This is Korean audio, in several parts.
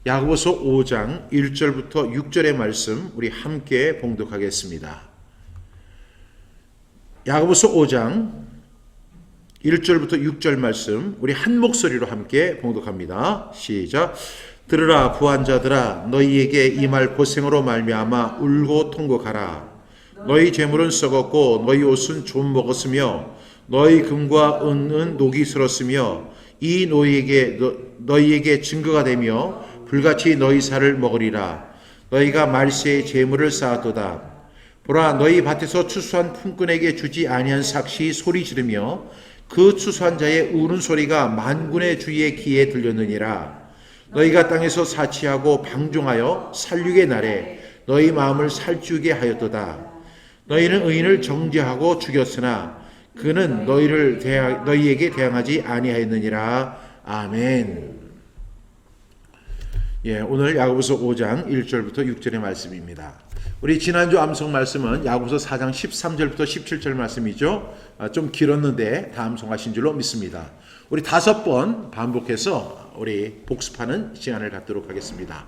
야고보서 5장 1절부터 6절의 말씀 우리 함께 봉독하겠습니다. 야고보서 5장 1절부터 6절 말씀 우리 한 목소리로 함께 봉독합니다. 시작. 들으라 부한 자들아, 너희에게 이 말 고생으로 말미암아 울고 통곡하라. 너희 재물은 썩었고 너희 옷은 좀 먹었으며 너희 금과 은은 녹이 슬었으며 이 너희에게 증거가 되며 불같이 너희 살을 먹으리라. 너희가 말세에 재물을 쌓았도다. 보라, 너희 밭에서 추수한 품꾼에게 주지 아니한 삭시 소리 지르며 그 추수한 자의 우는 소리가 만군의 주의 귀에 들렸느니라. 너희가 땅에서 사치하고 방종하여 살육의 날에 너희 마음을 살찌우게 하였도다. 너희는 의인을 정죄하고 죽였으나 그는 너희에게 대항하지 아니하였느니라. 아멘. 오늘 야고보서 5장 1절부터 6절의 말씀입니다. 우리 지난주 암송 말씀은 야고보서 4장 13절부터 17절 말씀이죠. 좀 길었는데 다 암송하신 줄로 믿습니다. 우리 5번 반복해서 우리 복습하는 시간을 갖도록 하겠습니다.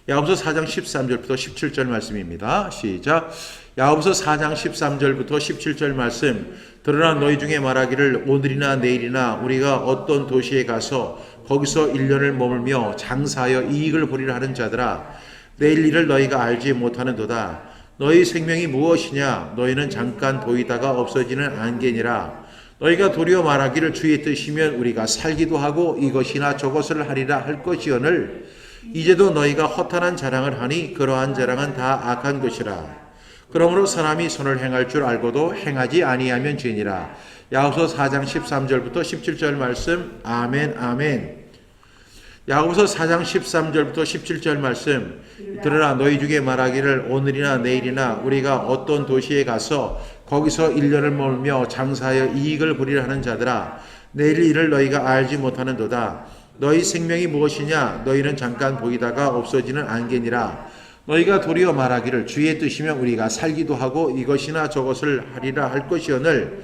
야고보서 4장 13절부터 17절 말씀입니다. 시작. 야고보서 4장 13절부터 17절 말씀. 들으라, 너희 중에 말하기를 오늘이나 내일이나 우리가 어떤 도시에 가서 거기서 1년을 머물며 장사하여 이익을 보리라 하는 자들아, 내일 일을 너희가 알지 못하는도다. 너희 생명이 무엇이냐? 너희는 잠깐 보이다가 없어지는 안개니라. 너희가 도리어 말하기를 주의 뜻이면 우리가 살기도 하고 이것이나 저것을 하리라 할 것이오늘 이제도 너희가 허탄한 자랑을 하니 그러한 자랑은 다 악한 것이라. 그러므로 사람이 선을 행할 줄 알고도 행하지 아니하면 죄니라. 야고보서 4장 13절부터 17절 말씀. 아멘 아멘. 야고보서 4장 13절부터 17절 말씀. 들으라, 너희 중에 말하기를 오늘이나 내일이나 우리가 어떤 도시에 가서 거기서 1년을 머물며 장사하여 이익을 보리라 하는 자들아, 내일 일을 너희가 알지 못하는도다. 너희 생명이 무엇이냐? 너희는 잠깐 보이다가 없어지는 안개니라. 너희가 도리어 말하기를 주의 뜻이면 우리가 살기도 하고 이것이나 저것을 하리라 할 것이오늘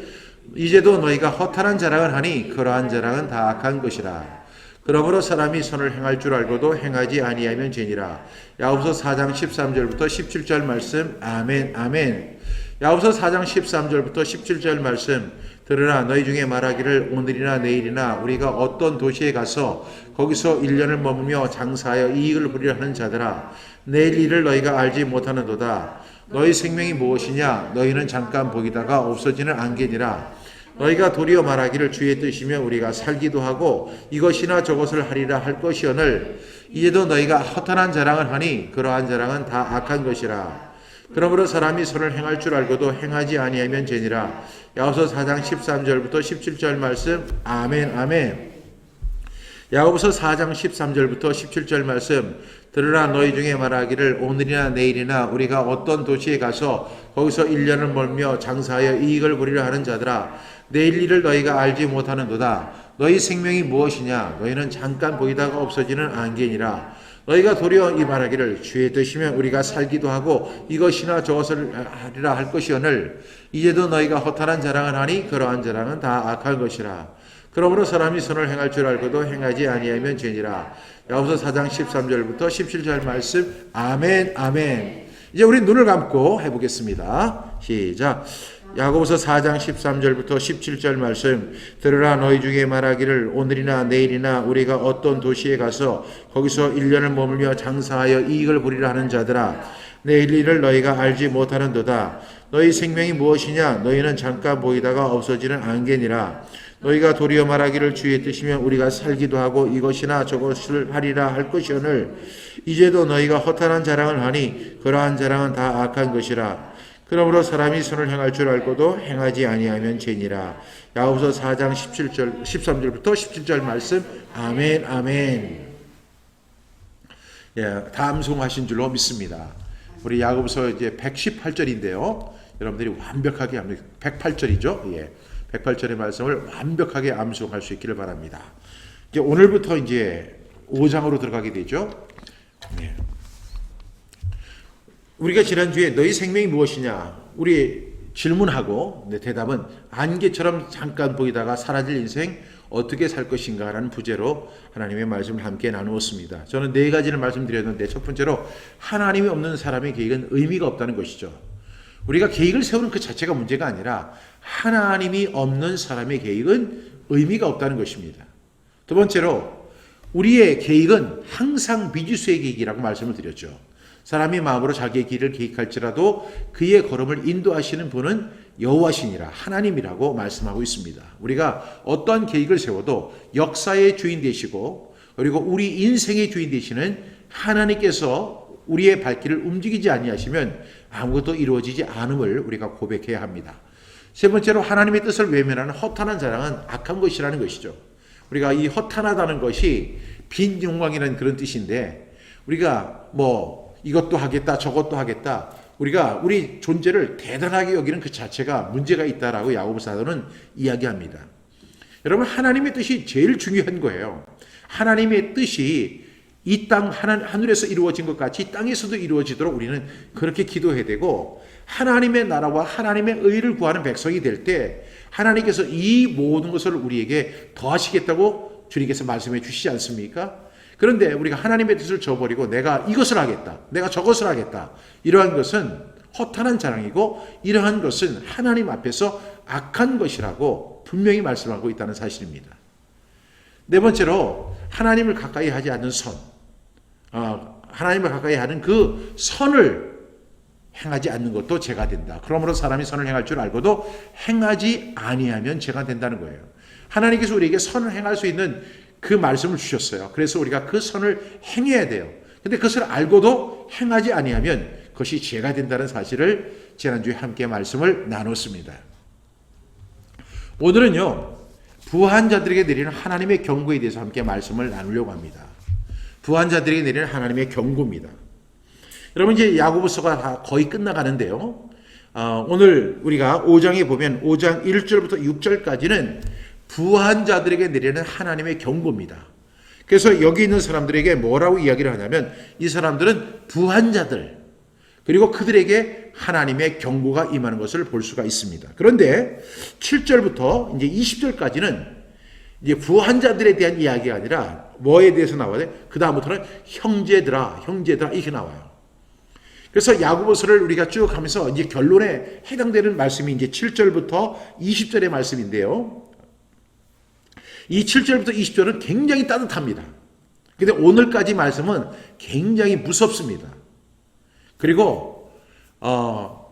이제도 너희가 허탄한 자랑을 하니 그러한 자랑은 다 악한 것이라. 그러므로 사람이 선을 행할 줄 알고도 행하지 아니하면 죄니라. 야고보서 4장 13절부터 17절 말씀. 아멘 아멘. 야고보서 4장 13절부터 17절 말씀. 들으라, 너희 중에 말하기를 오늘이나 내일이나 우리가 어떤 도시에 가서 거기서 1년을 머물며 장사하여 이익을 보리라 하는 자들아, 내일 일을 너희가 알지 못하는도다. 너희 생명이 무엇이냐? 너희는 잠깐 보이다가 없어지는 안개니라. 너희가 도리어 말하기를 주의 뜻이면 우리가 살기도 하고 이것이나 저것을 하리라 할 것이오늘 이제도 너희가 허탄한 자랑을 하니 그러한 자랑은 다 악한 것이라. 그러므로 사람이 선을 행할 줄 알고도 행하지 아니하면 죄니라. 야고보서 4장 13절부터 17절 말씀. 아멘 아멘. 야고보서 4장 13절부터 17절 말씀. 들으라, 너희 중에 말하기를 오늘이나 내일이나 우리가 어떤 도시에 가서 거기서 1년을 멀며 장사하여 이익을 보리라 하는 자들아, 내일 일을 너희가 알지 못하는도다. 너희 생명이 무엇이냐? 너희는 잠깐 보이다가 없어지는 안개니라. 너희가 도리어 이 말하기를 주의 뜻이면 우리가 살기도 하고 이것이나 저것을 하리라 할 것이오늘 이제도 너희가 허탄한 자랑을 하니 그러한 자랑은 다 악한 것이라. 그러므로 사람이 선을 행할 줄 알고도 행하지 아니하면 죄니라. 야고보서 4장 13절부터 17절 말씀. 아멘 아멘. 이제 우리 눈을 감고 해보겠습니다. 시작. 야고보서 4장 13절부터 17절 말씀. 들으라, 너희 중에 말하기를 오늘이나 내일이나 우리가 어떤 도시에 가서 거기서 1년을 머물며 장사하여 이익을 보리라 하는 자들아, 내일 일을 너희가 알지 못하는도다. 너희 생명이 무엇이냐? 너희는 잠깐 보이다가 없어지는 안개니라. 너희가 도리어 말하기를 주의 뜻이면 우리가 살기도 하고 이것이나 저것을 하리라 할 것이오늘 이제도 너희가 허탄한 자랑을 하니 그러한 자랑은 다 악한 것이라. 그러므로 사람이 선을 행할 줄 알고도 행하지 아니하면 죄니라. 야고보서 4장 13절부터 17절 말씀. 아멘 아멘. 다 암송하신 줄로 믿습니다. 우리 야고보서 이제 118절인데요. 여러분들이 완벽하게 108절이죠. 108절의 말씀을 완벽하게 암송할 수 있기를 바랍니다. 이제 오늘부터 이제 5장으로 들어가게 되죠. 우리가 지난주에 너희 생명이 무엇이냐? 우리 질문하고 대답은 안개처럼 잠깐 보이다가 사라질 인생, 어떻게 살 것인가라는 부제로 하나님의 말씀을 함께 나누었습니다. 저는 네 가지를 말씀드렸는데 첫 번째로 하나님이 없는 사람의 계획은 의미가 없다는 것이죠. 우리가 계획을 세우는 그 자체가 문제가 아니라 하나님이 없는 사람의 계획은 의미가 없다는 것입니다. 두 번째로 우리의 계획은 항상 미지수의 계획이라고 말씀을 드렸죠. 사람이 마음으로 자기의 길을 계획할지라도 그의 걸음을 인도하시는 분은 여호와시니라 하나님이라고 말씀하고 있습니다. 우리가 어떤 계획을 세워도 역사의 주인 되시고 그리고 우리 인생의 주인 되시는 하나님께서 우리의 발길을 움직이지 아니하시면 아무것도 이루어지지 않음을 우리가 고백해야 합니다. 세 번째로 하나님의 뜻을 외면하는 허탄한 자랑은 악한 것이라는 것이죠. 우리가 이 허탄하다는 것이 빈 영광이라는 그런 뜻인데 우리가 이것도 하겠다 저것도 하겠다 우리가 우리 존재를 대단하게 여기는 그 자체가 문제가 있다라고 야고보 사도는 이야기합니다. 여러분 하나님의 뜻이 제일 중요한 거예요. 하나님의 뜻이 이 땅 하늘에서 이루어진 것 같이 땅에서도 이루어지도록 우리는 그렇게 기도해야 되고 하나님의 나라와 하나님의 의를 구하는 백성이 될 때 하나님께서 이 모든 것을 우리에게 더하시겠다고 주님께서 말씀해 주시지 않습니까? 그런데 우리가 하나님의 뜻을 저버리고 내가 이것을 하겠다, 내가 저것을 하겠다 이러한 것은 허탄한 자랑이고 이러한 것은 하나님 앞에서 악한 것이라고 분명히 말씀하고 있다는 사실입니다. 네 번째로 하나님을 가까이 하지 않는 선, 하나님을 가까이 하는 그 선을 행하지 않는 것도 죄가 된다. 그러므로 사람이 선을 행할 줄 알고도 행하지 아니하면 죄가 된다는 거예요. 하나님께서 우리에게 선을 행할 수 있는 그 말씀을 주셨어요. 그래서 우리가 그 선을 행해야 돼요. 근데 그것을 알고도 행하지 아니하면 그것이 죄가 된다는 사실을 지난주에 함께 말씀을 나눴습니다. 오늘은요, 부한 자들에게 내리는 하나님의 경고에 대해서 함께 말씀을 나누려고 합니다. 부한 자들에게 내리는 하나님의 경고입니다. 여러분 이제 야고보서가 다 거의 끝나가는데요. 오늘 우리가 5장에 보면 5장 1절부터 6절까지는 부한 자들에게 내리는 하나님의 경고입니다. 그래서 여기 있는 사람들에게 뭐라고 이야기를 하냐면 이 사람들은 부한 자들 그리고 그들에게 하나님의 경고가 임하는 것을 볼 수가 있습니다. 그런데 7절부터 이제 20절까지는 이제 부한 자들에 대한 이야기가 아니라 뭐에 대해서 나와요? 그 다음부터는 형제들아 이렇게 나와요. 그래서 야고보서를 우리가 쭉 하면서 이제 결론에 해당되는 말씀이 이제 7절부터 20절의 말씀인데요. 이 7절부터 20절은 굉장히 따뜻합니다. 근데 오늘까지 말씀은 굉장히 무섭습니다. 그리고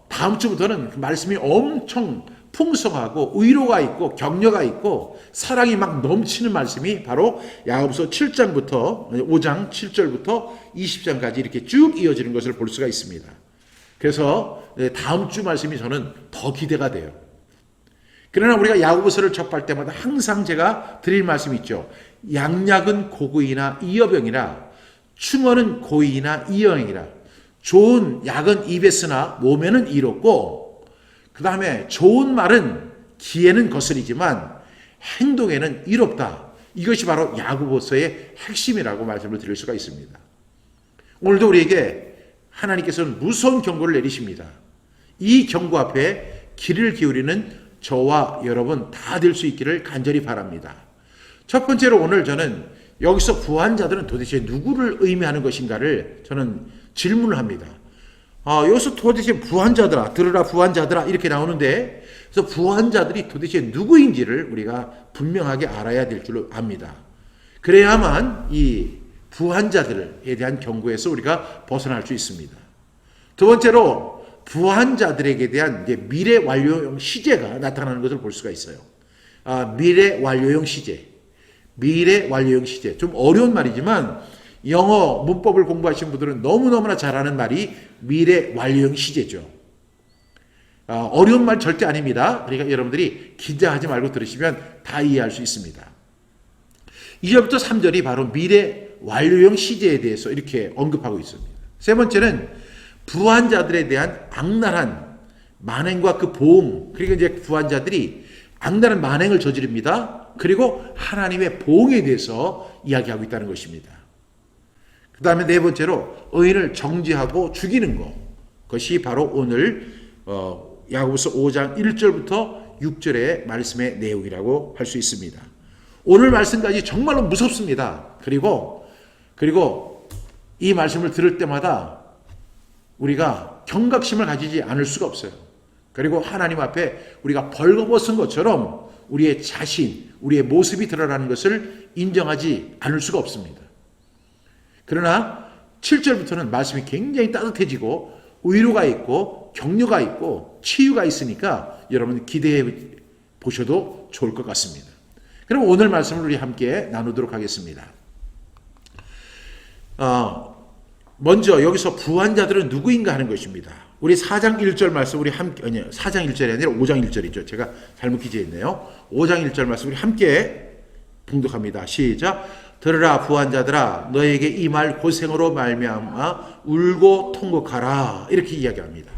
다음 주부터는 말씀이 엄청 풍성하고 위로가 있고 격려가 있고 사랑이 막 넘치는 말씀이 바로 야고보서 7장부터 5장 7절부터 20장까지 이렇게 쭉 이어지는 것을 볼 수가 있습니다. 그래서 다음 주 말씀이 저는 더 기대가 돼요. 그러나 우리가 야고보서를 접할 때마다 항상 제가 드릴 말씀이 있죠. 양약은 고구이나 이여병이라 충언은 고이나 이여행이라 좋은 약은 입에 쓰나 몸에는 이롭고 그 다음에 좋은 말은 귀에는 거스리지만 행동에는 이롭다. 이것이 바로 야고보서의 핵심이라고 말씀을 드릴 수가 있습니다. 오늘도 우리에게 하나님께서는 무서운 경고를 내리십니다. 이 경고 앞에 귀를 기울이는 저와 여러분 다 될 수 있기를 간절히 바랍니다. 첫 번째로 오늘 저는 여기서 부한 자들은 도대체 누구를 의미하는 것인가를 저는 질문을 합니다. 여기서 도대체 부한 자들아, 들으라 부한 자들아 이렇게 나오는데 그래서 부한 자들이 도대체 누구인지를 우리가 분명하게 알아야 될 줄로 압니다. 그래야만 이 부한 자들에 대한 경고에서 우리가 벗어날 수 있습니다. 두 번째로 부한 자들에게 대한 이제 미래 완료형 시제가 나타나는 것을 볼 수가 있어요. 미래 완료형 시제. 미래 완료형 시제. 좀 어려운 말이지만 영어 문법을 공부하신 분들은 너무너무나 잘 아는 말이 미래 완료형 시제죠. 어려운 말 절대 아닙니다. 그러니까 여러분들이 긴장하지 말고 들으시면 다 이해할 수 있습니다. 2절부터 3절이 바로 미래 완료형 시제에 대해서 이렇게 언급하고 있습니다. 세 번째는 부한 자들에 대한 악랄한 만행과 그 보응, 그리고 이제 부한 자들이 악랄한 만행을 저지릅니다. 그리고 하나님의 보응에 대해서 이야기하고 있다는 것입니다. 그 다음에 네 번째로 의인을 정죄하고 죽이는 것. 그것이 바로 오늘 야고보서 5장 1절부터 6절의 말씀의 내용이라고 할 수 있습니다. 오늘 말씀까지 정말로 무섭습니다. 그리고 이 말씀을 들을 때마다 우리가 경각심을 가지지 않을 수가 없어요. 그리고 하나님 앞에 우리가 벌거벗은 것처럼 우리의 자신, 우리의 모습이 드러나는 것을 인정하지 않을 수가 없습니다. 그러나 7절부터는 말씀이 굉장히 따뜻해지고 위로가 있고 격려가 있고 치유가 있으니까 여러분 기대해 보셔도 좋을 것 같습니다. 그럼 오늘 말씀을 우리 함께 나누도록 하겠습니다. 먼저 여기서 부한 자들은 누구인가 하는 것입니다. 우리 4장 1절 말씀 우리 함께, 아니요, 4장 1절이 아니라 5장 1절이죠. 제가 잘못 기재했네요. 5장 1절 말씀 우리 함께 봉독합니다. 시작. 들으라 부한 자들아 너에게 이 말 고생으로 말미암아 울고 통곡하라. 이렇게 이야기합니다.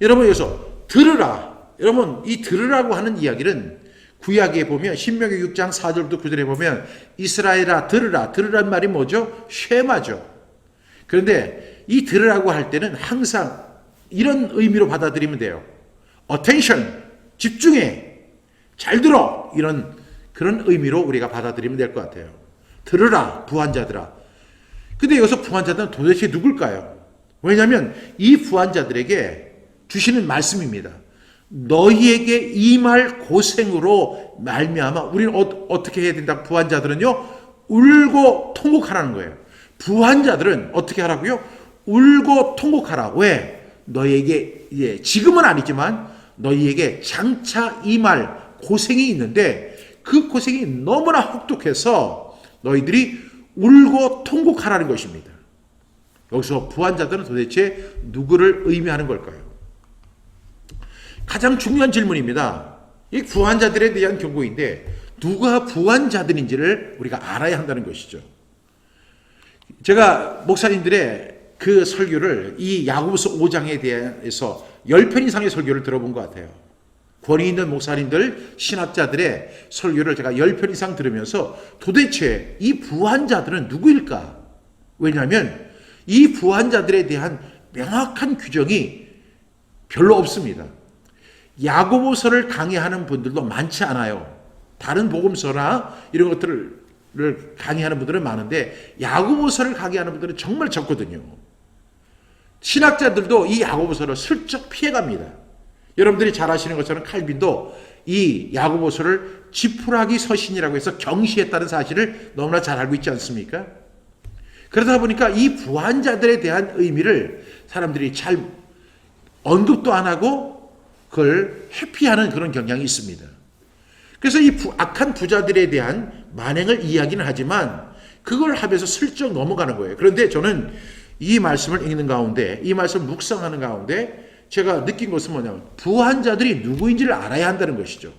여러분 여기서 들으라. 여러분 이 들으라고 하는 이야기는 구약에 보면 신명기 6장 4절부터 9절에 보면 이스라엘아 들으라. 들으란 말이 뭐죠? 쉐마죠. 그런데 이 들으라고 할 때는 항상 이런 의미로 받아들이면 돼요. attention, 집중해, 잘 들어, 이런 그런 의미로 우리가 받아들이면 될 것 같아요. 들으라, 부한자들아. 근데 여기서 부한자들은 도대체 누굴까요? 왜냐하면 이 부한자들에게 주시는 말씀입니다. 너희에게 이 말 고생으로 말미암아 우리는 어떻게 해야 된다? 부한자들은요, 울고 통곡하라는 거예요. 부한자들은 어떻게 하라고요? 울고 통곡하라. 왜? 너희에게 지금은 아니지만 너희에게 장차 이 말 고생이 있는데 그 고생이 너무나 혹독해서 너희들이 울고 통곡하라는 것입니다. 여기서 부한자들은 도대체 누구를 의미하는 걸까요? 가장 중요한 질문입니다. 이 부한자들에 대한 경고인데 누가 부한자들인지를 우리가 알아야 한다는 것이죠. 제가 목사님들의 그 설교를 이 야고보서 5장에 대해서 10편 이상의 설교를 들어본 것 같아요. 권위 있는 목사님들, 신학자들의 설교를 제가 10편 이상 들으면서 도대체 이 부한자들은 누구일까? 왜냐하면 이 부한자들에 대한 명확한 규정이 별로 없습니다. 야고보서를 강의하는 분들도 많지 않아요. 다른 복음서나 이런 것들을 강의하는 분들은 많은데 야고보서를 강의하는 분들은 정말 적거든요. 신학자들도 이 야고보서를 슬쩍 피해갑니다. 여러분들이 잘 아시는 것처럼 칼빈도 이 야고보서를 지푸라기 서신이라고 해서 경시했다는 사실을 너무나 잘 알고 있지 않습니까? 그러다 보니까 이 부한자들에 대한 의미를 사람들이 잘 언급도 안 하고 그걸 회피하는 그런 경향이 있습니다. 그래서 이 악한 부자들에 대한 만행을 이야기는 하지만 그걸 하면서 슬쩍 넘어가는 거예요. 그런데 저는 이 말씀을 읽는 가운데, 이 말씀을 묵상하는 가운데 제가 느낀 것은 뭐냐면 부한자들이 누구인지를 알아야 한다는 것이죠.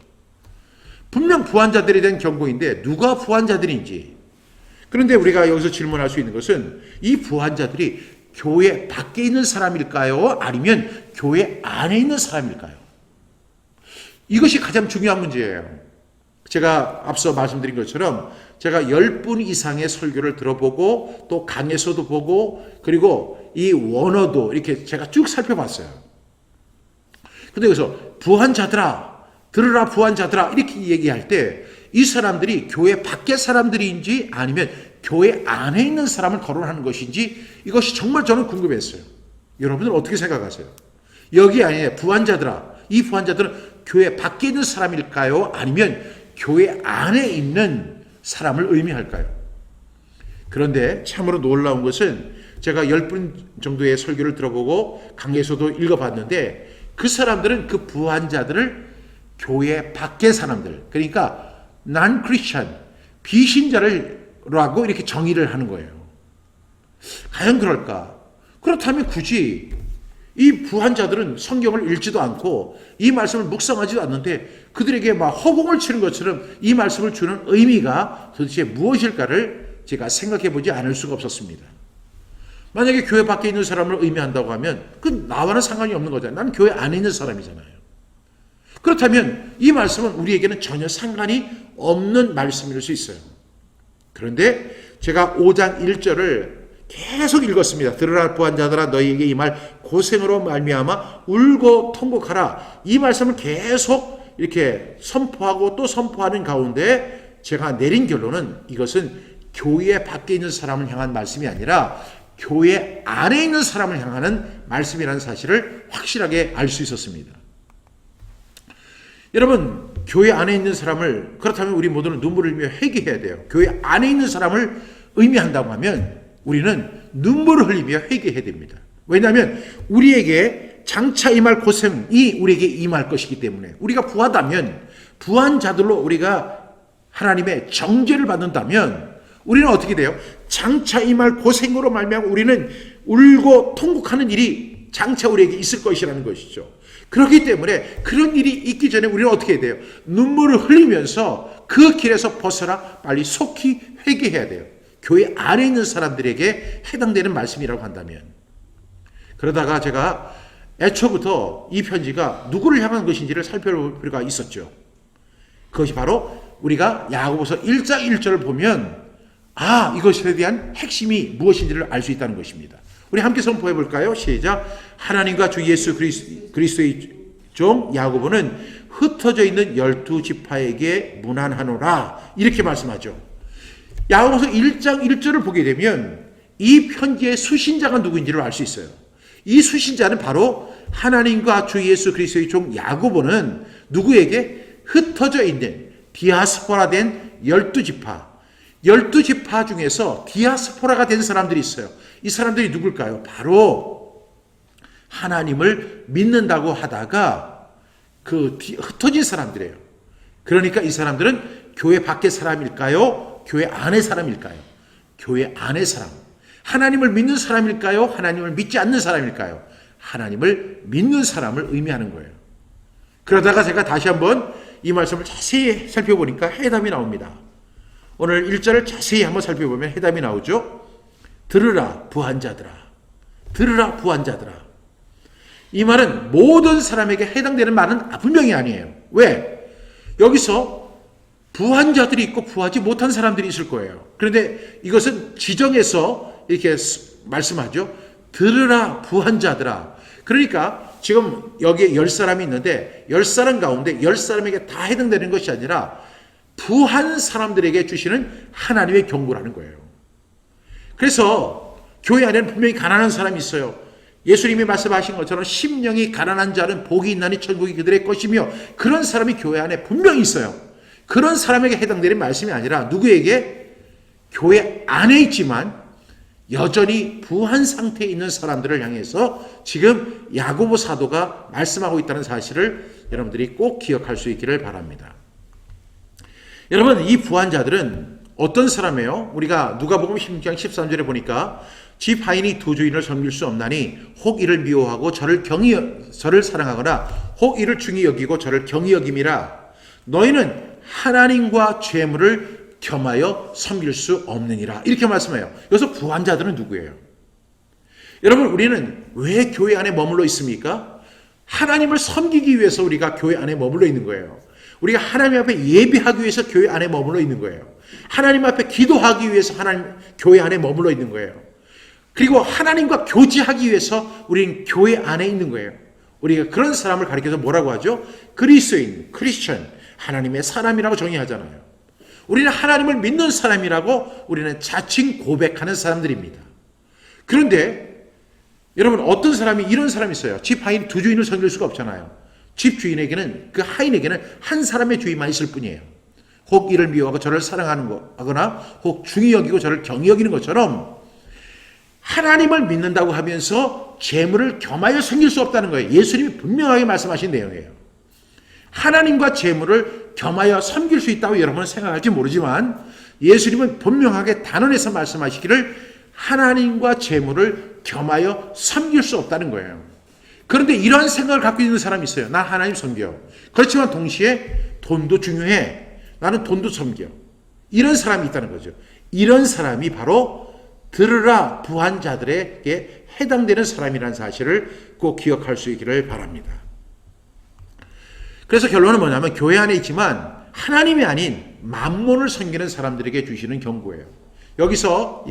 분명 부한자들에 대한 경고인데 누가 부한자들인지. 그런데 우리가 여기서 질문할 수 있는 것은 이 부한자들이 교회 밖에 있는 사람일까요? 아니면 교회 안에 있는 사람일까요? 이것이 가장 중요한 문제예요. 제가 앞서 말씀드린 것처럼 제가 10분 이상의 설교를 들어보고 또 강에서도 보고 그리고 이 원어도 이렇게 제가 쭉 살펴봤어요. 근데 여기서 부한자들아, 들으라 부한자들아 이렇게 얘기할 때 이 사람들이 교회 밖의 사람들인지 아니면 교회 안에 있는 사람을 거론하는 것인지 이것이 정말 저는 궁금했어요. 여러분들 어떻게 생각하세요? 여기 아니에요. 부한자들아. 이 부한자들은 교회 밖에 있는 사람일까요? 아니면 교회 안에 있는 사람을 의미할까요? 그런데 참으로 놀라운 것은 제가 10분 정도의 설교를 들어보고 강의에서도 읽어봤는데 그 사람들은 그 부한자들을 교회 밖의 사람들, 그러니까 non-Christian, 비신자라고 이렇게 정의를 하는 거예요. 과연 그럴까? 그렇다면 굳이 이 부한자들은 성경을 읽지도 않고 이 말씀을 묵상하지도 않는데 그들에게 막 허공을 치는 것처럼 이 말씀을 주는 의미가 도대체 무엇일까를 제가 생각해 보지 않을 수가 없었습니다. 만약에 교회 밖에 있는 사람을 의미한다고 하면 그 나와는 상관이 없는 거잖아요. 난 교회 안에 있는 사람이잖아요. 그렇다면 이 말씀은 우리에게는 전혀 상관이 없는 말씀일 수 있어요. 그런데 제가 5장 1절을 계속 읽었습니다. 들으라 부한자들아 너희에게 이 말 고생으로 말미암아 울고 통곡하라. 이 말씀을 계속 이렇게 선포하고 또 선포하는 가운데 제가 내린 결론은 이것은 교회 밖에 있는 사람을 향한 말씀이 아니라 교회 안에 있는 사람을 향하는 말씀이라는 사실을 확실하게 알 수 있었습니다. 여러분, 교회 안에 있는 사람을, 그렇다면 우리 모두는 눈물을 흘리며 회개해야 돼요. 교회 안에 있는 사람을 의미한다고 하면 우리는 눈물을 흘리며 회개해야 됩니다. 왜냐하면 우리에게 장차 임할 고생이 우리에게 임할 것이기 때문에, 우리가 부하다면, 부한 자들로 우리가 하나님의 정죄를 받는다면 우리는 어떻게 돼요? 장차 임할 고생으로 말미암아 우리는 울고 통곡하는 일이 장차 우리에게 있을 것이라는 것이죠. 그렇기 때문에 그런 일이 있기 전에 우리는 어떻게 해야 돼요? 눈물을 흘리면서 그 길에서 벗어나 빨리 속히 회개해야 돼요. 교회 안에 있는 사람들에게 해당되는 말씀이라고 한다면. 그러다가 제가 애초부터 이 편지가 누구를 향한 것인지를 살펴볼 필요가 있었죠. 그것이 바로 우리가 야고보서 1장 1절을 보면 이것에 대한 핵심이 무엇인지를 알 수 있다는 것입니다. 우리 함께 선포해 볼까요? 시작. 하나님과 주 예수 그리스도의 종 야고보는 흩어져 있는 12지파에게 문안하노라, 이렇게 말씀하죠. 야고보서 1장 1절을 보게 되면 이 편지의 수신자가 누구인지를 알 수 있어요. 이 수신자는 바로 하나님과 주 예수 그리스도의 종 야고보는 누구에게? 흩어져 있는 디아스포라된 12지파, 12지파 중에서 디아스포라가 된 사람들이 있어요. 이 사람들이 누굴까요? 바로 하나님을 믿는다고 하다가 흩어진 사람들이에요. 그러니까 이 사람들은 교회 밖의 사람일까요? 교회 안의 사람일까요? 교회 안의 사람. 하나님을 믿는 사람일까요? 하나님을 믿지 않는 사람일까요? 하나님을 믿는 사람을 의미하는 거예요. 그러다가 제가 다시 한번 이 말씀을 자세히 살펴보니까 해답이 나옵니다. 오늘 1절을 자세히 한번 살펴보면 해답이 나오죠. 들으라 부한자들아. 들으라 부한자들아. 이 말은 모든 사람에게 해당되는 말은 분명히 아니에요. 왜? 여기서 부한자들이 있고 부하지 못한 사람들이 있을 거예요. 그런데 이것은 지정해서 이렇게 말씀하죠. 들으라 부한자들아. 그러니까 지금 여기에 10사람이 있는데 10사람 가운데 10사람에게 다 해당되는 것이 아니라 부한 사람들에게 주시는 하나님의 경고라는 거예요. 그래서 교회 안에는 분명히 가난한 사람이 있어요. 예수님이 말씀하신 것처럼 심령이 가난한 자는 복이 있나니 천국이 그들의 것이며, 그런 사람이 교회 안에 분명히 있어요. 그런 사람에게 해당되는 말씀이 아니라 누구에게? 교회 안에 있지만 여전히 부한 상태에 있는 사람들을 향해서 지금 야고보 사도가 말씀하고 있다는 사실을 여러분들이 꼭 기억할 수 있기를 바랍니다. 여러분, 이 부한 자들은 어떤 사람이에요? 우리가 누가복음 16장 13절에 보니까 집 하인이 두 주인을 섬길 수 없나니 혹 이를 미워하고 저를 사랑하거나 혹 이를 중히 여기고 저를 경히 여김이라. 너희는 하나님과 죄물을 겸하여 섬길 수 없느니라, 이렇게 말씀해요. 여기서 부한 자들은 누구예요? 여러분, 우리는 왜 교회 안에 머물러 있습니까? 하나님을 섬기기 위해서 우리가 교회 안에 머물러 있는 거예요. 우리가 하나님 앞에 예배하기 위해서 교회 안에 머물러 있는 거예요. 하나님 앞에 기도하기 위해서 교회 안에 머물러 있는 거예요. 그리고 하나님과 교제하기 위해서 우리는 교회 안에 있는 거예요. 우리가 그런 사람을 가리켜서 뭐라고 하죠? 그리스도인, 크리스천, 하나님의 사람이라고 정의하잖아요. 우리는 하나님을 믿는 사람이라고 우리는 자칭 고백하는 사람들입니다. 그런데 여러분, 어떤 사람이 이런 사람이 있어요. 집 하인 두 주인을 섬길 수가 없잖아요. 집 주인에게는, 그 하인에게는 한 사람의 주인만 있을 뿐이에요. 혹 이를 미워하고 저를 사랑하거나 혹 중히 여기고 저를 경히 여기는 것처럼 하나님을 믿는다고 하면서 재물을 겸하여 섬길 수 없다는 거예요. 예수님이 분명하게 말씀하신 내용이에요. 하나님과 재물을 겸하여 섬길 수 있다고 여러분은 생각할지 모르지만 예수님은 분명하게 단언해서 말씀하시기를 하나님과 재물을 겸하여 섬길 수 없다는 거예요. 그런데 이러한 생각을 갖고 있는 사람이 있어요. 난 하나님 섬겨. 그렇지만 동시에 돈도 중요해. 나는 돈도 섬겨. 이런 사람이 있다는 거죠. 이런 사람이 바로 들으라 부한 자들에게 해당되는 사람이라는 사실을 꼭 기억할 수 있기를 바랍니다. 그래서 결론은 뭐냐면 교회 안에 있지만 하나님이 아닌 만몬을 섬기는 사람들에게 주시는 경고예요. 여기서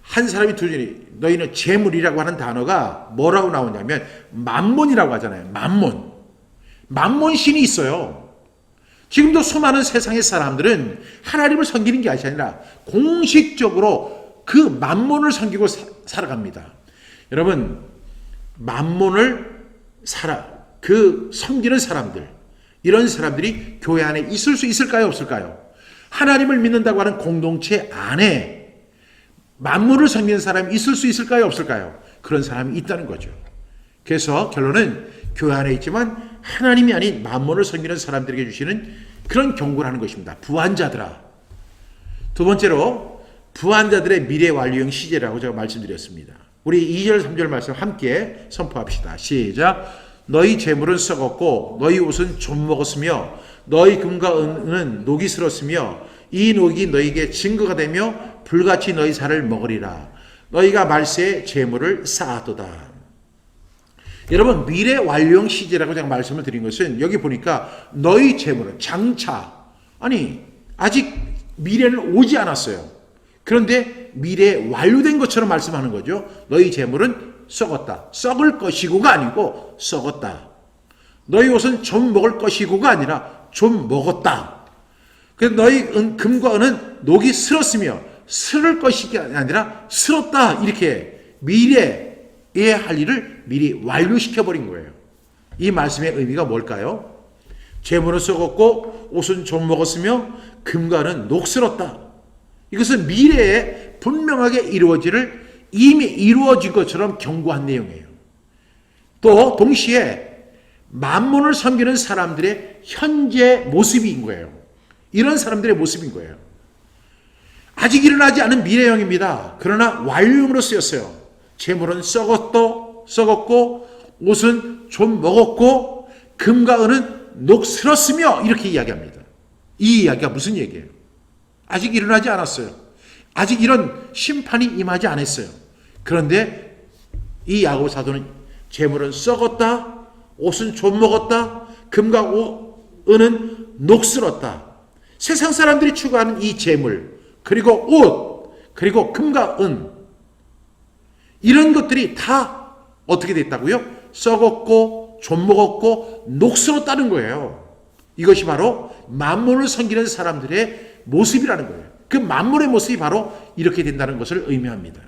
한 사람이 두 주인이 너희는 재물이라고 하는 단어가 뭐라고 나오냐면 만몬이라고 하잖아요. 만몬 신이 있어요. 지금도 수많은 세상의 사람들은 하나님을 섬기는 게 아니라 공식적으로 그 만몬을 섬기고 살아갑니다. 여러분, 만몬을 섬기는 사람들, 이런 사람들이 교회 안에 있을 수 있을까요, 없을까요? 하나님을 믿는다고 하는 공동체 안에 만몬을 섬기는 사람이 있을 수 있을까요, 없을까요? 그런 사람이 있다는 거죠. 그래서 결론은 교회 안에 있지만 하나님이 아닌 만몬을 섬기는 사람들에게 주시는 그런 경고를 하는 것입니다. 부한자들아. 두 번째로 부한자들의 미래 완료형 시제라고 제가 말씀드렸습니다. 우리 2절 3절 말씀 함께 선포합시다. 시작. 너희 재물은 썩었고 너희 옷은 좀 먹었으며 너희 금과 은은 녹이 슬었으며 이 녹이 너희에게 증거가 되며 불같이 너희 살을 먹으리라. 너희가 말세에 재물을 쌓았도다. 여러분, 미래 완료형 시제라고 제가 말씀을 드린 것은 여기 보니까 너희 재물은 장차, 아직 미래는 오지 않았어요. 그런데 미래에 완료된 것처럼 말씀하는 거죠. 너희 재물은 썩었다. 썩을 것이고가 아니고 썩었다. 너희 옷은 좀 먹을 것이고가 아니라 좀 먹었다. 그래서 너희 금과 은은 녹이 슬었으며 슬을 것이 아니라 슬었다. 이렇게 미래에 할 일을 미리 완료시켜버린 거예요. 이 말씀의 의미가 뭘까요? 재물은 썩었고 옷은 좀 먹었으며 금과 은은 녹슬었다. 이것은 미래에 분명하게 이미 이루어진 것처럼 경고한 내용이에요. 또 동시에 만몬을 섬기는 사람들의 현재 모습인 거예요. 이런 사람들의 모습인 거예요. 아직 일어나지 않은 미래형입니다. 그러나 완료형으로 쓰였어요. 재물은 썩었고 옷은 좀 먹었고 금과 은은 녹슬었으며 이렇게 이야기합니다. 이 이야기가 무슨 얘기예요? 아직 일어나지 않았어요. 아직 이런 심판이 임하지 않았어요. 그런데 이 야고보 사도는 재물은 썩었다, 옷은 좀 먹었다, 금과 은은 녹슬었다. 세상 사람들이 추구하는 이 재물, 그리고 옷, 그리고 금과 은, 이런 것들이 다 어떻게 됐다고요? 썩었고 좀 먹었고 녹슬었다는 거예요. 이것이 바로 만몬을 섬기는 사람들의 모습이라는 거예요. 그 만몬의 모습이 바로 이렇게 된다는 것을 의미합니다.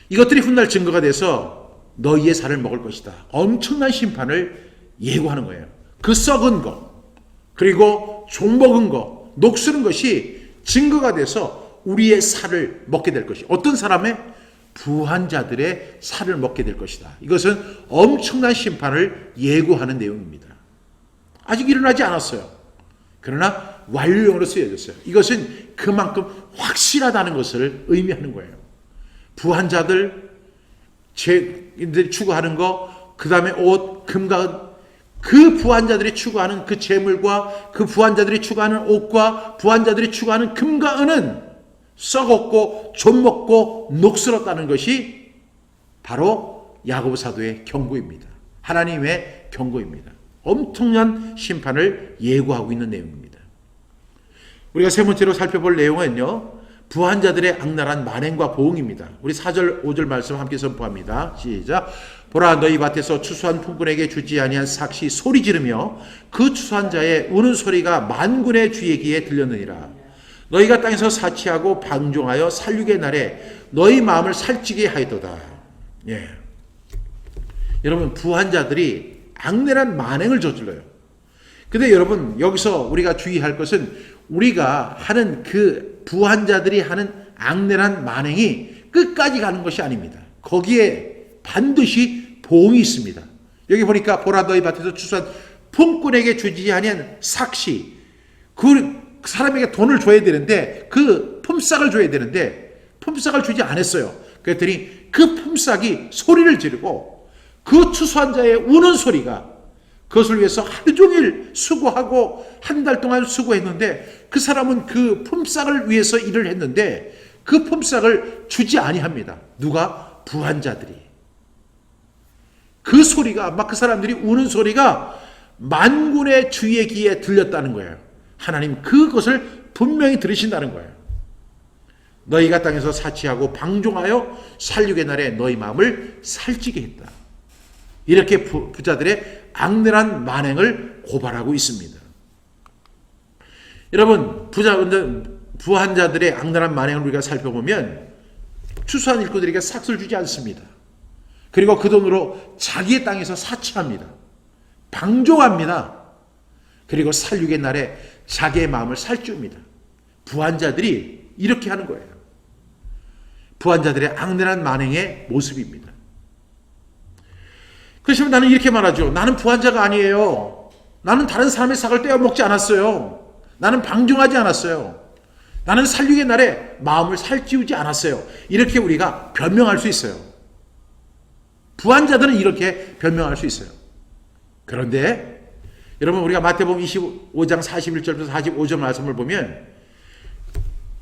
이것들이 훗날 증거가 돼서 너희의 살을 먹을 것이다. 엄청난 심판을 예고하는 거예요. 그 썩은 것, 그리고 좀 먹은 것, 녹슬은 것이 증거가 돼서 우리의 살을 먹게 될 것이, 어떤 사람의? 부한 자들의 살을 먹게 될 것이다. 이것은 엄청난 심판을 예고하는 내용입니다. 아직 일어나지 않았어요. 그러나 완료형으로 쓰여졌어요. 이것은 그만큼 확실하다는 것을 의미하는 거예요. 부한 자들, 추구하는 것, 그 다음에 옷, 금과 은, 그 부한 자들이 추구하는 그 재물과 그 부한 자들이 추구하는 옷과 부한 자들이 추구하는 금과 은은 썩었고 좀 먹고 녹슬었다는 것이 바로 야고보 사도의 경고입니다. 하나님의 경고입니다. 엄청난 심판을 예고하고 있는 내용입니다. 우리가 세 번째로 살펴볼 내용은요, 부한 자들의 악랄한 만행과 보응입니다. 우리 4절 5절 말씀 함께 선포합니다. 시작. 보라, 너희 밭에서 추수한 품꾼에게 주지 아니한 삭시 소리 지르며 그 추수한 자의 우는 소리가 만군의 주의 귀에 들렸느니라. 너희가 땅에서 사치하고 방종하여 살육의 날에 너희 마음을 살찌게 하였도다. 예. 여러분, 부한 자들이 악랄한 만행을 저질러요. 근데 여러분, 여기서 우리가 주의할 것은 우리가 하는 그 부한 자들이 하는 악랄한 만행이 끝까지 가는 것이 아닙니다. 거기에 반드시 보응이 있습니다. 여기 보니까 보라, 너희 밭에서 추수한 품꾼에게 주지 아니한 삭시, 그 사람에게 돈을 줘야 되는데, 그 품삯을 줘야 되는데 품삯을 주지 않았어요. 그랬더니 그 품삯이 소리를 지르고 그 추수한 자의 우는 소리가, 그것을 위해서 하루 종일 수고하고 한 달 동안 수고했는데 그 사람은 그 품삯을 위해서 일을 했는데 그 품삯을 주지 아니합니다. 누가? 부한 자들이. 그 소리가, 막 그 사람들이 우는 소리가 만군의 주의 귀에 들렸다는 거예요. 하나님 그것을 분명히 들으신다는 거예요. 너희가 땅에서 사치하고 방종하여 살육의 날에 너희 마음을 살찌게 했다. 이렇게 부자들의 악랄한 만행을 고발하고 있습니다. 여러분, 부한 자들의 악랄한 만행을 우리가 살펴보면 추수한 일꾼들에게 삭슬 주지 않습니다. 그리고 그 돈으로 자기의 땅에서 사치합니다. 방종합니다. 그리고 살육의 날에 자기의 마음을 살찌웁니다. 부한 자들이 이렇게 하는 거예요. 부한 자들의 악랄한 만행의 모습입니다. 그래서 나는 이렇게 말하죠. 나는 부한 자가 아니에요. 나는 다른 사람의 삭을 떼어먹지 않았어요. 나는 방종하지 않았어요. 나는 살육의 날에 마음을 살찌우지 않았어요. 이렇게 우리가 변명할 수 있어요. 부한 자들은 이렇게 변명할 수 있어요. 그런데 여러분, 우리가 마태복음 25장 41절부터 45절 말씀을 보면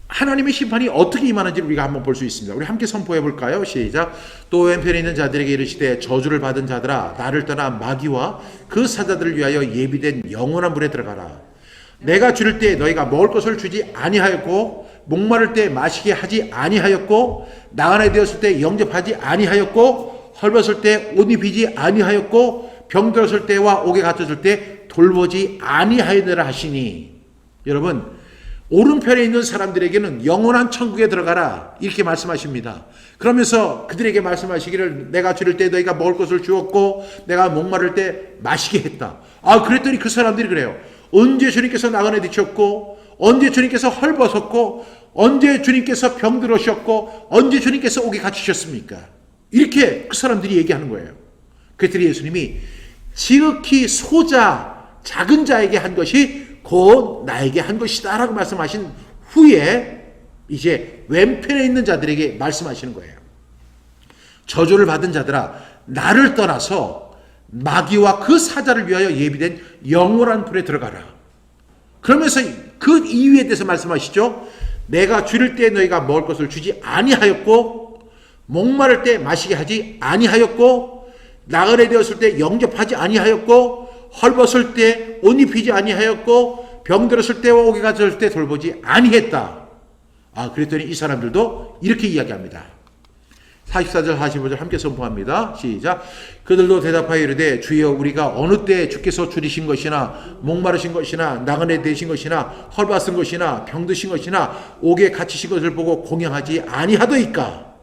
하나님의 심판이 어떻게 임하는지 우리가 한번 볼 수 있습니다. 우리 함께 선포해 볼까요? 시작. 또 왼편에 있는 자들에게 이르시되 저주를 받은 자들아, 나를 떠나 마귀와 그 사자들을 위하여 예비된 영원한 불에 들어가라. 내가 줄일 때 너희가 먹을 것을 주지 아니하였고, 목마를 때 마시게 하지 아니하였고, 나그네 되었을 때 영접하지 아니하였고, 헐벗을 때 옷 입히지 아니하였고, 병들었을 때와 옥에 갇혔을 때 돌보지 아니하였느라 하시니. 여러분, 오른편에 있는 사람들에게는 영원한 천국에 들어가라 이렇게 말씀하십니다. 그러면서 그들에게 말씀하시기를 내가 줄일 때 너희가 먹을 것을 주었고 내가 목마를 때 마시게 했다. 그랬더니 그 사람들이 그래요. 언제 주님께서 나그네 되셨고, 언제 주님께서 헐벗었고, 언제 주님께서 병들으셨고, 언제 주님께서 옥에 갇히셨습니까? 이렇게 그 사람들이 얘기하는 거예요. 그랬더니 예수님이 지극히 소자, 작은 자에게 한 것이 곧 나에게 한 것이다 라고 말씀하신 후에 이제 왼편에 있는 자들에게 말씀하시는 거예요. 저주를 받은 자들아, 나를 떠나서 마귀와 그 사자를 위하여 예비된 영원한 불에 들어가라. 그러면서 그 이유에 대해서 말씀하시죠. 내가 줄일 때 너희가 먹을 것을 주지 아니하였고, 목마를 때 마시게 하지 아니하였고, 나그네 되었을 때 영접하지 아니하였고, 헐벗을 때 옷 입히지 아니하였고, 병들었을 때와 옥에 갇혔을 때 돌보지 아니했다. 그랬더니 이 사람들도 이렇게 이야기합니다. 44절 45절 함께 선포합니다. 시작. 그들도 대답하여 이르되 주여 우리가 어느 때 주께서 줄이신 것이나 목마르신 것이나 나그네 되신 것이나 헐벗은 것이나 병드신 것이나 옥에 갇히신 것을 보고 공양하지 아니하더이까.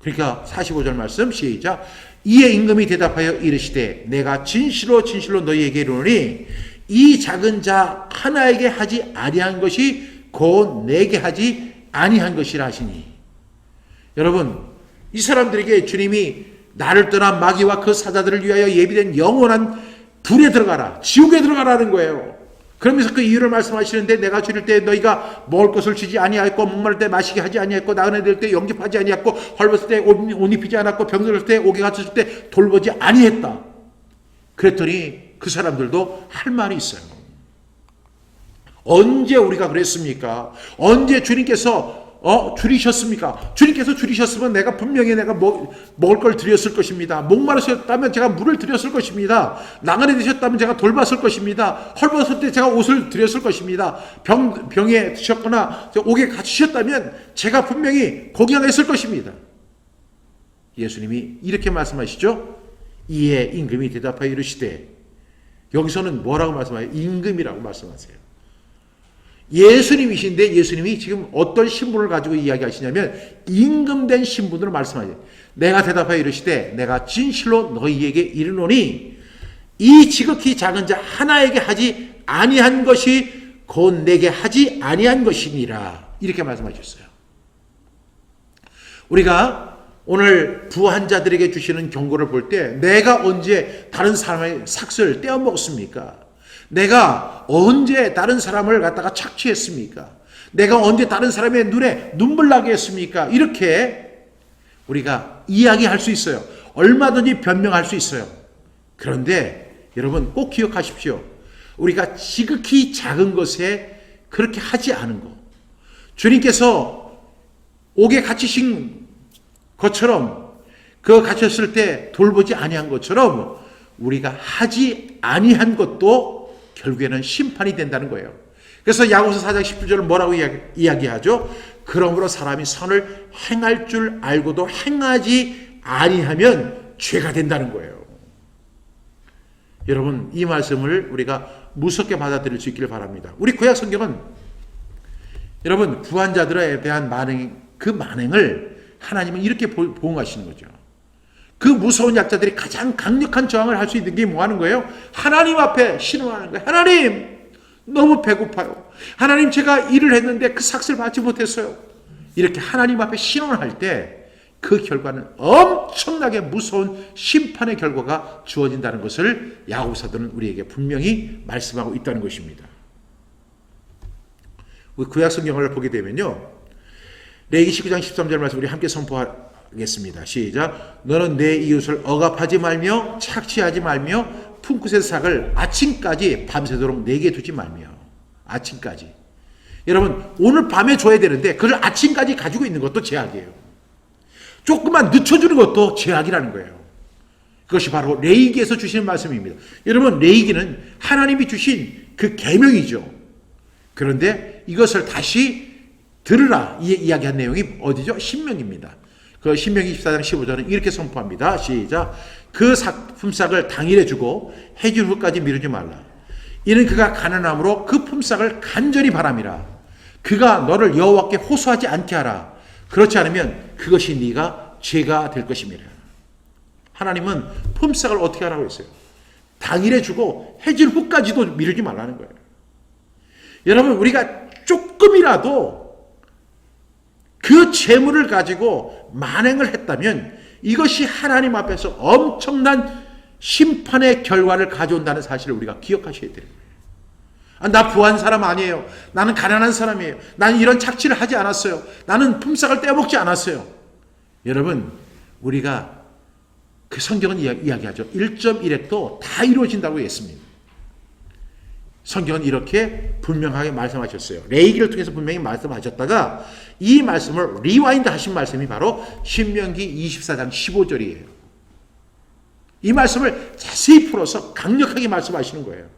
그러니까 45절 말씀 시작. 이에 임금이 대답하여 이르시되 내가 진실로 진실로 너희에게 이르노니 이 작은 자 하나에게 하지 아니한 것이 곧 내게 하지 아니한 것이라 하시니. 여러분, 이 사람들에게 주님이 나를 떠난 마귀와 그 사자들을 위하여 예비된 영원한 불에 들어가라, 지옥에 들어가라는 거예요. 그러면서 그 이유를 말씀하시는데 내가 줄일 때 너희가 먹을 것을 주지 아니하였고, 목마를 때 마시게 하지 아니하였고, 나그네 될 때 영접하지 아니하였고, 헐벗을 때 옷 입히지 않았고, 병들었을 때 옥에 갇혔을 때 돌보지 아니했다. 그랬더니 그 사람들도 할 말이 있어요. 언제 우리가 그랬습니까? 언제 주님께서 줄이셨습니까? 주님께서 줄이셨으면 내가 분명히 내가 먹을 걸 드렸을 것입니다. 목마르셨다면 제가 물을 드렸을 것입니다. 나그네 되셨다면 제가 돌봤을 것입니다. 헐벗을 때 제가 옷을 드렸을 것입니다. 병에 드셨거나 옥에 갇히셨다면 제가 분명히 공양했을 것입니다. 예수님이 이렇게 말씀하시죠. 이에 임금이 대답하여 이르시되, 여기서는 뭐라고 말씀하세요? 임금이라고 말씀하세요. 예수님이신데 예수님이 지금 어떤 신분을 가지고 이야기하시냐면 임금된 신분으로 말씀하세요. 내가 대답하여 이르시되 내가 진실로 너희에게 이르노니 이 지극히 작은 자 하나에게 하지 아니한 것이 곧 내게 하지 아니한 것이니라. 이렇게 말씀하셨어요. 우리가 오늘 부한 자들에게 주시는 경고를 볼 때 내가 언제 다른 사람의 삭슬 떼어 먹었습니까? 내가 언제 다른 사람을 갖다가 착취했습니까? 내가 언제 다른 사람의 눈에 눈물 나게 했습니까? 이렇게 우리가 이야기할 수 있어요. 얼마든지 변명할 수 있어요. 그런데 여러분 꼭 기억하십시오. 우리가 지극히 작은 것에 그렇게 하지 않은 것, 주님께서 옥에 갇히신 것처럼 그 갇혔을 때 돌보지 아니한 것처럼 우리가 하지 아니한 것도 결국에는 심판이 된다는 거예요. 그래서 야고보서 4장 19절은 뭐라고 이야기하죠? 그러므로 사람이 선을 행할 줄 알고도 행하지 아니하면 죄가 된다는 거예요. 여러분, 이 말씀을 우리가 무섭게 받아들일 수 있기를 바랍니다. 우리 구약 성경은 여러분 구한자들에 대한 그 만행을 하나님은 이렇게 보응하시는 거죠. 그 무서운 약자들이 가장 강력한 저항을 할 수 있는 게 뭐 하는 거예요? 하나님 앞에 신원하는 거예요. 하나님 너무 배고파요. 하나님 제가 일을 했는데 그 삭스를 받지 못했어요. 이렇게 하나님 앞에 신원할 때 그 결과는 엄청나게 무서운 심판의 결과가 주어진다는 것을 야고보서들은 우리에게 분명히 말씀하고 있다는 것입니다. 우리 구약 성경을 보게 되면요. 레위기 19장 13절 말씀 우리 함께 선포하겠습니다. 시작. 너는 내 이웃을 억압하지 말며 착취하지 말며 품굿의 삭을 아침까지 밤새도록 내게 두지 말며. 아침까지. 여러분 오늘 밤에 줘야 되는데 그걸 아침까지 가지고 있는 것도 죄악이에요. 조금만 늦춰주는 것도 죄악이라는 거예요. 그것이 바로 레위기에서 주시는 말씀입니다. 여러분 레위기는 하나님이 주신 그 계명이죠. 그런데 이것을 다시 들으라 이야기한 내용이 어디죠? 신명입니다. 그 신명기 24장 15절은 이렇게 선포합니다. 시작. 그 품삯을 당일에 주고 해질 후까지 미루지 말라. 이는 그가 가난함으로 그 품삯을 간절히 바람이라. 그가 너를 여호와께 호소하지 않게 하라. 그렇지 않으면 그것이 네가 죄가 될 것입니다. 하나님은 품삯을 어떻게 하라고 했어요? 당일에 주고 해질 후까지도 미루지 말라는 거예요. 여러분 우리가 조금이라도 그 재물을 가지고 만행을 했다면 이것이 하나님 앞에서 엄청난 심판의 결과를 가져온다는 사실을 우리가 기억하셔야 돼요. 나 부한 사람 아니에요. 나는 가난한 사람이에요. 나는 이런 착취를 하지 않았어요. 나는 품삯을 떼어먹지 않았어요. 여러분 우리가 그 성경은 이야기하죠. 1.1획도 다 이루어진다고 했습니다. 성경은 이렇게 분명하게 말씀하셨어요. 레위기를 통해서 분명히 말씀하셨다가 이 말씀을 리와인드 하신 말씀이 바로 신명기 24장 15절이에요. 이 말씀을 자세히 풀어서 강력하게 말씀하시는 거예요.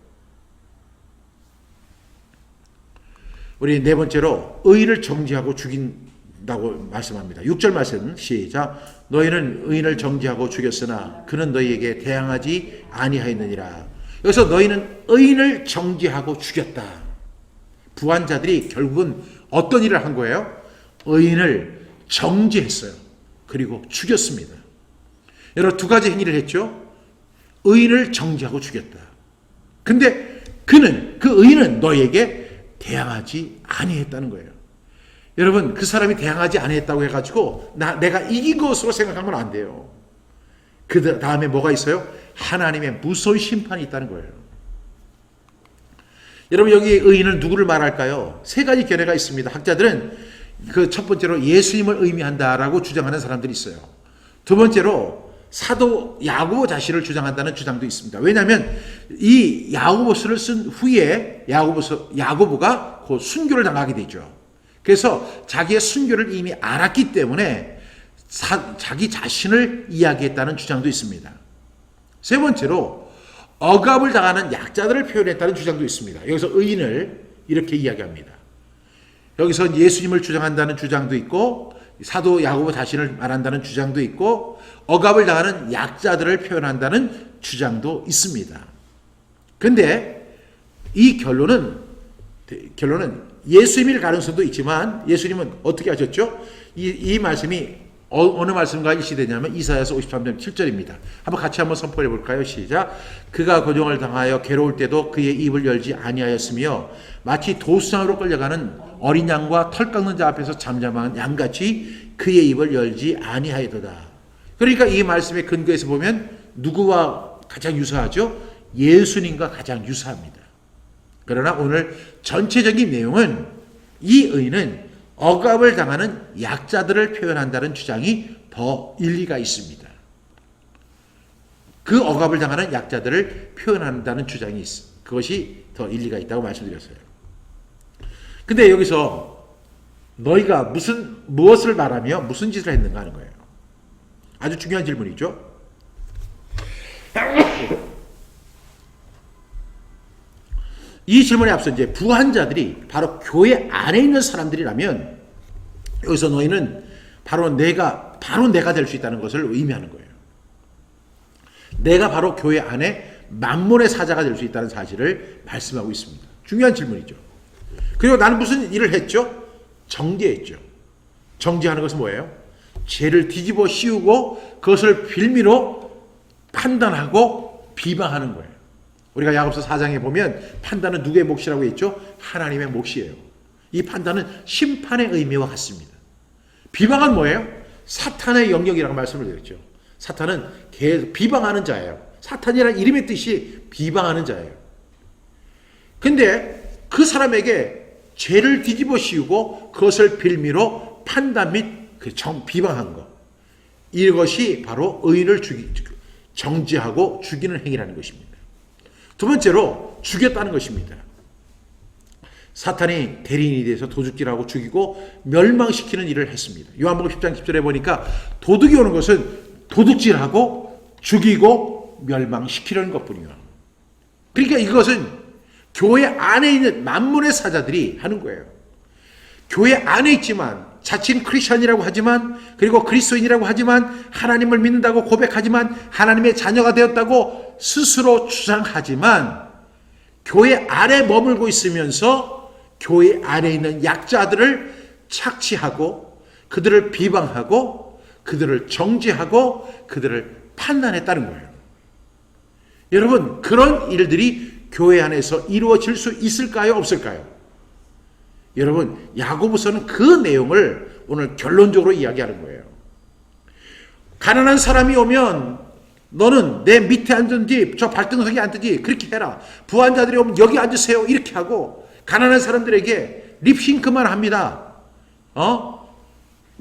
우리 네 번째로 의인을 정죄하고 죽인다고 말씀합니다. 6절 말씀 시작. 너희는 의인을 정죄하고 죽였으나 그는 너희에게 대항하지 아니하였느니라. 여기서 너희는 의인을 정죄하고 죽였다. 부한 자들이 결국은 어떤 일을 한 거예요? 의인을 정죄했어요. 그리고 죽였습니다. 여러분 두 가지 행위를 했죠. 의인을 정죄하고 죽였다. 근데 그 의인은 너희에게 대항하지 아니했다는 거예요. 여러분 그 사람이 대항하지 아니했다고 해가지고 내가 이긴 것으로 생각하면 안 돼요. 그 다음에 뭐가 있어요? 하나님의 무서운 심판이 있다는 거예요. 여러분 여기 의인은 누구를 말할까요? 세 가지 견해가 있습니다. 학자들은 그 첫 번째로 예수님을 의미한다라고 주장하는 사람들이 있어요. 두 번째로 사도 야고보 자신을 주장한다는 주장도 있습니다. 왜냐하면 이 야고보서를 쓴 후에 야고보가 그 순교를 당하게 되죠. 그래서 자기의 순교를 이미 알았기 때문에 자기 자신을 이야기했다는 주장도 있습니다. 세 번째로 억압을 당하는 약자들을 표현했다는 주장도 있습니다. 여기서 의인을 이렇게 이야기합니다. 여기서 예수님을 주장한다는 주장도 있고 사도 야고보 자신을 말한다는 주장도 있고 억압을 당하는 약자들을 표현한다는 주장도 있습니다. 근데 이 결론은 예수님일 가능성도 있지만 예수님은 어떻게 하셨죠? 이 말씀이 어느 말씀과 일치되냐면 이사야서 53장 7절입니다. 같이 한번 선포해 볼까요? 시작. 그가 고종을 당하여 괴로울 때도 그의 입을 열지 아니하였으며 마치 도수장으로 끌려가는 어린 양과 털 깎는 자 앞에서 잠잠한 양같이 그의 입을 열지 아니하였도다. 그러니까 이 말씀의 근거에서 보면 누구와 가장 유사하죠? 예수님과 가장 유사합니다. 그러나 오늘 전체적인 내용은 이 의인은 억압을 당하는 약자들을 표현한다는 주장이 더 일리가 있습니다. 그 억압을 당하는 약자들을 표현한다는 주장이 그것이 더 일리가 있다고 말씀드렸어요. 근데 여기서 너희가 무엇을 말하며 무슨 짓을 했는가 하는 거예요. 아주 중요한 질문이죠. 이 질문에 앞서 이제 부한 자들이 바로 교회 안에 있는 사람들이라면 여기서 너희는 바로 내가 될 수 있다는 것을 의미하는 거예요. 내가 바로 교회 안에 만몬의 사자가 될 수 있다는 사실을 말씀하고 있습니다. 중요한 질문이죠. 그리고 나는 무슨 일을 했죠? 정죄했죠. 정죄하는 것은 뭐예요? 죄를 뒤집어 씌우고 그것을 빌미로 판단하고 비방하는 거예요. 우리가 야고보서 4장에 보면 판단은 누구의 몫이라고 했죠? 하나님의 몫이에요. 이 판단은 심판의 의미와 같습니다. 비방은 뭐예요? 사탄의 영역이라고 말씀을 드렸죠. 사탄은 계속 비방하는 자예요. 사탄이라는 이름의 뜻이 비방하는 자예요. 근데 그 사람에게 죄를 뒤집어 씌우고 그것을 빌미로 판단 및 비방한 것, 이것이 바로 의인을 정죄하고 죽이는 행위라는 것입니다. 두 번째로 죽였다는 것입니다. 사탄이 대리인에 대해서 도둑질하고 죽이고 멸망시키는 일을 했습니다. 요한복음 10장 10절에 보니까 도둑이 오는 것은 도둑질하고 죽이고 멸망시키려는 것뿐이요. 그러니까 이것은 교회 안에 있는 만문의 사자들이 하는 거예요. 교회 안에 있지만 자칭 크리스천이라고 하지만 그리고 그리스도인이라고 하지만 하나님을 믿는다고 고백하지만 하나님의 자녀가 되었다고 스스로 주장하지만 교회 안에 머물고 있으면서 교회 안에 있는 약자들을 착취하고 그들을 비방하고 그들을 정죄하고 그들을 판단했다는 거예요. 여러분, 그런 일들이 교회 안에서 이루어질 수 있을까요? 없을까요? 여러분, 야고보서는 그 내용을 오늘 결론적으로 이야기하는 거예요. 가난한 사람이 오면 너는 내 밑에 앉든지 저 발등석에 앉든지 그렇게 해라. 부한 자들이 오면 여기 앉으세요. 이렇게 하고 가난한 사람들에게 립싱크만 합니다.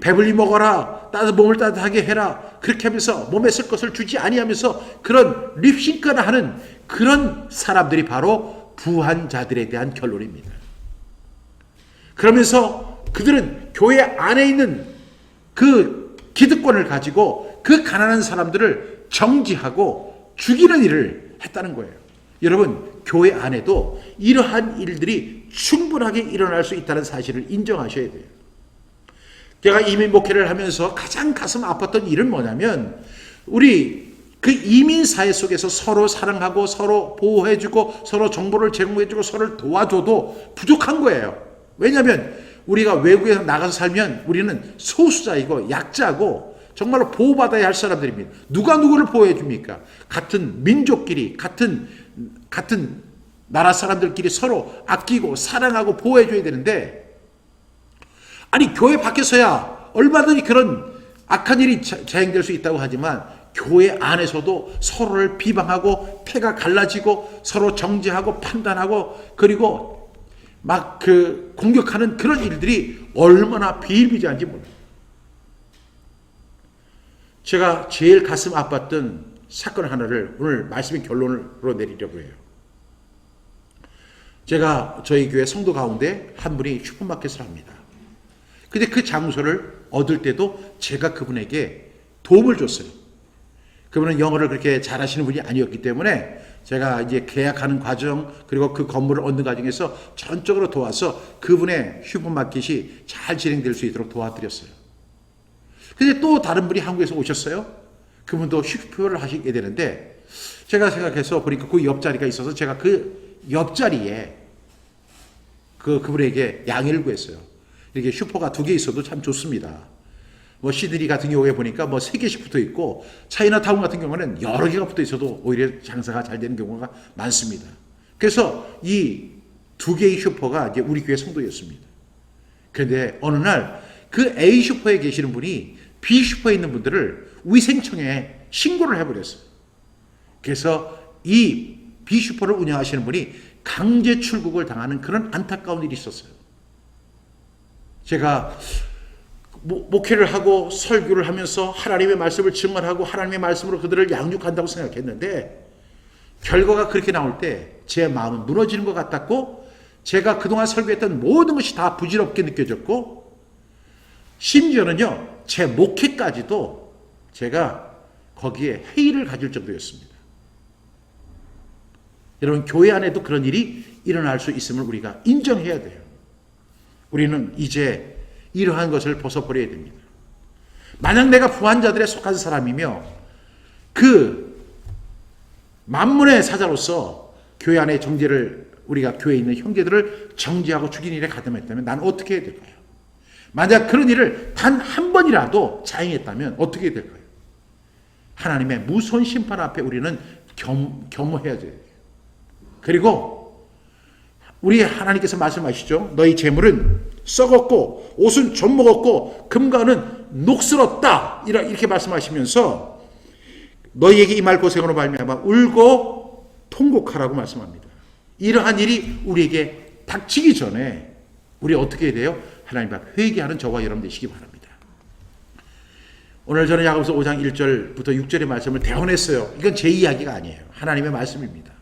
배불리 먹어라. 몸을 따뜻하게 해라. 그렇게 하면서 몸에 쓸 것을 주지 아니하면서 그런 립싱크나 하는 그런 사람들이 바로 부한 자들에 대한 결론입니다. 그러면서 그들은 교회 안에 있는 그 기득권을 가지고 그 가난한 사람들을 정지하고 죽이는 일을 했다는 거예요. 여러분, 교회 안에도 이러한 일들이 충분하게 일어날 수 있다는 사실을 인정하셔야 돼요. 제가 이민 목회를 하면서 가장 가슴 아팠던 일은 뭐냐면 우리 그 이민 사회 속에서 서로 사랑하고 서로 보호해주고 서로 정보를 제공해주고 서로를 도와줘도 부족한 거예요. 왜냐하면 우리가 외국에서 나가서 살면 우리는 소수자이고 약자고 정말로 보호받아야 할 사람들입니다. 누가 누구를 보호해 줍니까? 같은 민족끼리 같은 나라 사람들끼리 서로 아끼고 사랑하고 보호해 줘야 되는데 아니 교회 밖에서야 얼마든지 그런 악한 일이 자행될 수 있다고 하지만 교회 안에서도 서로를 비방하고 태가 갈라지고 서로 정죄하고 판단하고 그리고 막 공격하는 그런 일들이 얼마나 비일비재한지 몰라요. 제가 제일 가슴 아팠던 사건 하나를 오늘 말씀의 결론으로 내리려고 해요. 제가 저희 교회 성도 가운데 한 분이 슈퍼마켓을 합니다. 근데 그 장소를 얻을 때도 제가 그분에게 도움을 줬어요. 그분은 영어를 그렇게 잘하시는 분이 아니었기 때문에 제가 이제 계약하는 과정 그리고 그 건물을 얻는 과정에서 전적으로 도와서 그분의 슈퍼마켓이 잘 진행될 수 있도록 도와드렸어요. 근데 또 다른 분이 한국에서 오셨어요. 그분도 슈퍼를 하시게 되는데 제가 생각해서 보니까 그 옆자리가 있어서 제가 그 옆자리에 그분에게 양해를 구했어요. 이렇게 슈퍼가 2개 있어도 참 좋습니다. 뭐 시드니 같은 경우에 보니까 뭐 3개씩 붙어 있고 차이나타운 같은 경우는 여러 개가 붙어 있어도 오히려 장사가 잘 되는 경우가 많습니다. 그래서 이 2개의 슈퍼가 이제 우리 교회 성도였습니다. 그런데 어느 날 그 A 슈퍼에 계시는 분이 B 슈퍼에 있는 분들을 위생청에 신고를 해버렸어요. 그래서 이 B 슈퍼를 운영하시는 분이 강제 출국을 당하는 그런 안타까운 일이 있었어요. 제가 목회를 하고 설교를 하면서 하나님의 말씀을 증언하고 하나님의 말씀으로 그들을 양육한다고 생각했는데 결과가 그렇게 나올 때 제 마음은 무너지는 것 같았고 제가 그동안 설교했던 모든 것이 다 부질없게 느껴졌고 심지어는요 제 목회까지도 제가 거기에 회의를 가질 정도였습니다. 여러분, 교회 안에도 그런 일이 일어날 수 있음을 우리가 인정해야 돼요. 우리는 이제 이러한 것을 벗어버려야 됩니다. 만약 내가 부한 자들에 속한 사람이며 그 만문의 사자로서 교회 안에 정죄를 우리가 교회에 있는 형제들을 정죄하고 죽인 일에 가담했다면 나는 어떻게 해야 될까요? 만약 그런 일을 단 한 번이라도 자행했다면 어떻게 해야 될까요? 하나님의 무서운 심판 앞에 우리는 겸허해야 돼요. 그리고 우리 하나님께서 말씀하시죠. 너희 재물은 썩었고 옷은 좀 먹었고 금과 은은 녹슬었다. 이렇게 말씀하시면서 너희에게 이 말 고생으로 말미암아 울고 통곡하라고 말씀합니다. 이러한 일이 우리에게 닥치기 전에 우리 어떻게 해야 돼요? 하나님 앞에 회개하는 저와 여러분 되시기 바랍니다. 오늘 저는 야고보서 5장 1절부터 6절의 말씀을 대언했어요. 이건 제 이야기가 아니에요. 하나님의 말씀입니다.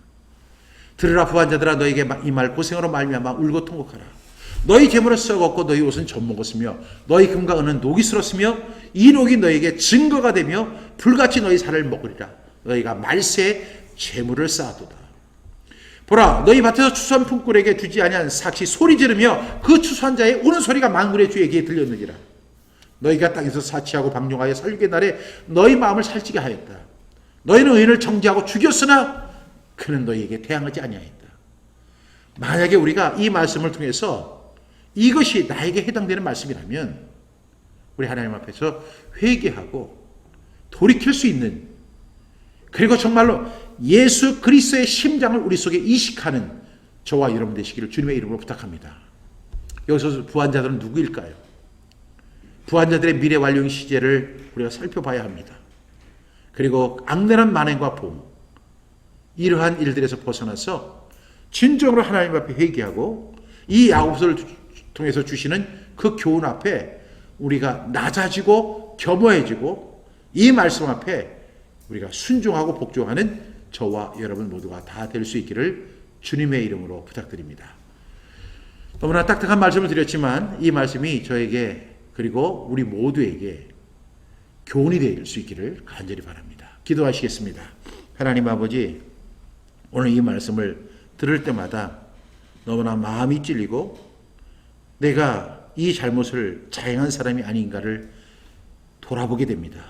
들으라 부한자들아 너희에게 이 말 고생으로 말미암아 울고 통곡하라. 너희 재물은 썩었고 너희 옷은 젖먹었으며 너희 금과 은은 녹이 슬었으며 이 녹이 너희에게 증거가 되며 불같이 너희 살을 먹으리라. 너희가 말세에 재물을 쌓아두다. 보라 너희 밭에서 추수한 품꾼에게 주지 아니한 삭시 소리 지르며 그 추수한 자의 우는 소리가 만군의 주에게 들렸느니라. 너희가 땅에서 사치하고 방종하여 살육의 날에 너희 마음을 살찌게 하였다. 너희는 의인을 정죄하고 죽였으나 그는 너희에게 대항하지 아니하였다. 만약에 우리가 이 말씀을 통해서 이것이 나에게 해당되는 말씀이라면 우리 하나님 앞에서 회개하고 돌이킬 수 있는, 그리고 정말로 예수 그리스도의 심장을 우리 속에 이식하는 저와 여러분 되시기를 주님의 이름으로 부탁합니다. 여기서 부한자들은 누구일까요? 부한자들의 미래 완료형 시제를 우리가 살펴봐야 합니다. 그리고 악랄한 만행과 봄, 이러한 일들에서 벗어나서 진정으로 하나님 앞에 회개하고 이 야고보서를 통해서 주시는 그 교훈 앞에 우리가 낮아지고 겸허해지고 이 말씀 앞에 우리가 순종하고 복종하는 저와 여러분 모두가 다 될 수 있기를 주님의 이름으로 부탁드립니다. 너무나 딱딱한 말씀을 드렸지만 이 말씀이 저에게 그리고 우리 모두에게 교훈이 될 수 있기를 간절히 바랍니다. 기도하시겠습니다. 하나님 아버지, 오늘 이 말씀을 들을 때마다 너무나 마음이 찔리고 내가 이 잘못을 자행한 사람이 아닌가를 돌아보게 됩니다.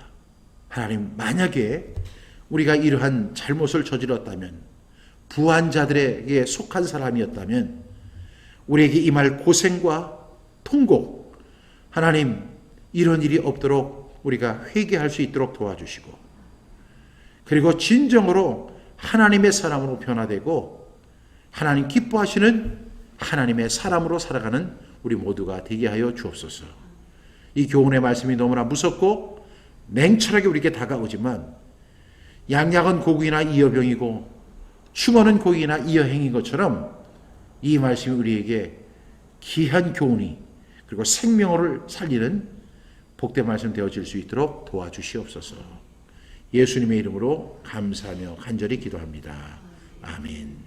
하나님, 만약에 우리가 이러한 잘못을 저질렀다면, 부한 자들에게 속한 사람이었다면 우리에게 임할 고생과 통곡, 하나님 이런 일이 없도록 우리가 회개할 수 있도록 도와주시고, 그리고 진정으로 하나님의 사람으로 변화되고 하나님 기뻐하시는 하나님의 사람으로 살아가는 우리 모두가 되게 하여 주옵소서. 이 교훈의 말씀이 너무나 무섭고 냉철하게 우리에게 다가오지만 양약은 고기나 이어병이고 충언은 고기나 이어행인 것처럼 이 말씀이 우리에게 귀한 교훈이 그리고 생명을 살리는 복된 말씀 되어질 수 있도록 도와주시옵소서. 예수님의 이름으로 감사하며 간절히 기도합니다. 아멘.